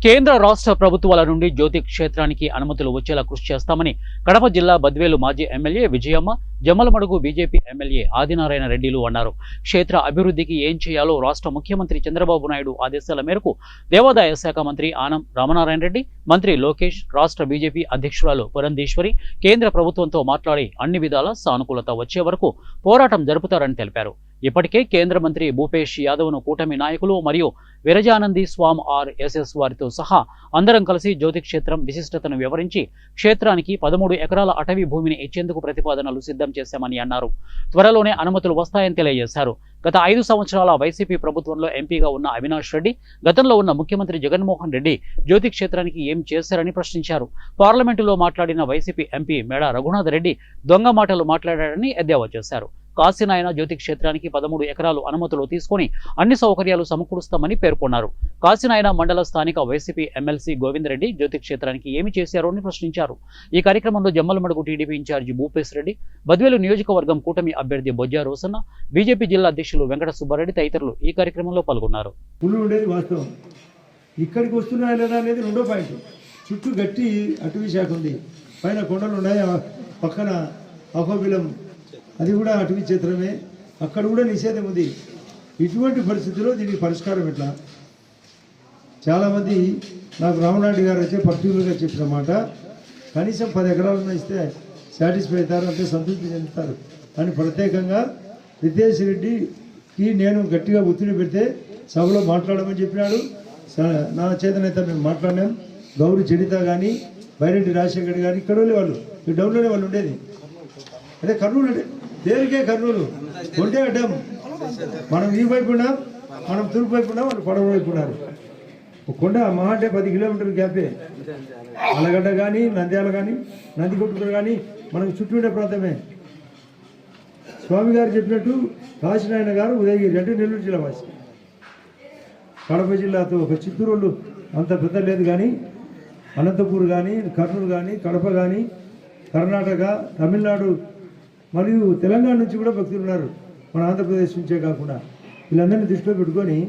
కేంద్ర రాష్ట్ర ప్రభుత్వాల నుండి జ్యోతి క్షేత్రానికి అనుమతులు వచ్చేలా కృషి చేస్తామని కడప జిల్లా బద్వేలు మాజీ MLA Vijayamma, Jammalamadugu BJP MLA Adinarayana రెడ్డిలు అన్నారు. క్షేత్ర అభివృద్ధికి ఏం చేయాలో రాష్ట్ర ముఖ్యమంత్రి చంద్రబాబు నాయుడు ఆదేశాల మేరకు దేవాదాయ శాఖ మంత్రి ఆనం రామనారాయణ రెడ్డి, మంత్రి లోకేష్, రాష్ట్ర బీజేపీ అధ్యక్షురాలు పురంధేశ్వరి కేంద్ర ప్రభుత్వంతో మాట్లాడి అన్ని విధాల సానుకూలత వచ్చే వరకు పోరాటం జరుపుతారని తెలిపారు. ఇప్పటికే కేంద్ర మంత్రి భూపేష్ యాదవ్ను కూటమి నాయకులు మరియు విరజానంది స్వామి ఆర్ఎస్ఎస్ వారితో సహా అందరం కలిసి జ్యోతి క్షేత్రం విశిష్టతను వివరించి క్షేత్రానికి 13 ఎకరాల అటవీ భూమిని ఇచ్చేందుకు ప్రతిపాదనలు సిద్ధం చేశామని అన్నారు. త్వరలోనే అనుమతులు వస్తాయని తెలియజేశారు. గత 5 సంవత్సరాల వైసీపీ ప్రభుత్వంలో ఎంపీగా ఉన్న అవినాష్ రెడ్డి, గతంలో ఉన్న ముఖ్యమంత్రి జగన్మోహన్ రెడ్డి జ్యోతి క్షేత్రానికి ఏం చేశారని ప్రశ్నించారు. పార్లమెంటులో మాట్లాడిన వైసీపీ ఎంపీ మేడ రఘునాథ్ రెడ్డి దొంగ మాటలు మాట్లాడారని ఎద్దేవా చేశారు. కాశీనాయన జ్యోతి క్షేత్రానికి 13 ఎకరాలు అనుమతులు తీసుకుని అన్ని సౌకర్యాలు సమకూరుస్తామని పేర్కొన్నారు. కాశీనాయన మండల స్థానిక వైసీపీ ఎమ్మెల్సీ గోవిందరెడ్డి జ్యోతి క్షేత్రానికి ఏమి చేశారో అని ప్రశ్నించారు. ఈ కార్యక్రమంలో జమ్మలమడుగు టీడీపీ ఇన్ఛార్జి భూపేశ్ రెడ్డి, బద్వేలు నియోజకవర్గం కూటమి అభ్యర్థి బొజ్జా రోసన్న, బీజేపీ జిల్లా అధ్యక్షులు వెంకట సుబ్బారెడ్డి తదితరులు ఈ కార్యక్రమంలో పాల్గొన్నారు. ఇక్కడికి వస్తున్నాయా లేదా అనేది రెండో పాయింట్. చుట్టూ గట్టి అటవీ శాఖ ఉంది, పైన కొండలు ఉన్నాయి, పక్కన అహోబిలం అది కూడా అటవీ క్షేత్రమే, అక్కడ కూడా నిషేధం ఉంది. ఇటువంటి పరిస్థితుల్లో దీనికి పరిష్కారం ఎట్లా? చాలామంది నాకు రామనాయుడు గారు అయితే పర్టికులర్గా చెప్పిన మాట, కనీసం 10 ఎకరాలను ఇస్తే సాటిస్ఫై అవుతారు, అంటే సంతృప్తి చెందుతారు అని ప్రత్యేకంగా రితేష్ రెడ్డికి నేను గట్టిగా ఒత్తిడి పెడితే సభలో మాట్లాడమని చెప్పినాడు. నా చేతనైతే మేము మాట్లాడినాం. గౌరీ చరిత కానీ, బైరెడ్డి రాజశేఖర్ కానీ ఇక్కడ వాళ్ళు ఈ డౌన్లోనే వాళ్ళు ఉండేది. అదే కర్నూలు అంటే దేనికే కర్నూలు కొంటే అడ్డం. మనం ఈ వైపు ఉన్నాం, మనం తూర్పు వైపు ఉన్నాం, వాళ్ళు పడవ వైపు ఉన్నారు. కొండ మా అంటే 10 కిలోమీటర్ల గ్యాపే. అలగడ్డ కానీ, నంద్యాల కానీ, నందికొట్టుకుడు కానీ మనకు చుట్టూ ఉండే ప్రాంతమే. స్వామి గారు చెప్పినట్టు కాశీనాయన గారు ఉదయగిరి అంటే నెల్లూరు జిల్లా వాసి, కడప జిల్లాతో ఒక చిత్తూరు అంత పెద్ద లేదు, కానీ అనంతపూర్ కానీ, కర్నూలు కానీ, కడప కానీ, కర్ణాటక, తమిళనాడు మరియు తెలంగాణ నుంచి కూడా భక్తులు ఉన్నారు, మన ఆంధ్రప్రదేశ్ నుంచే కాకుండా. వీళ్ళందరినీ దృష్టిలో పెట్టుకొని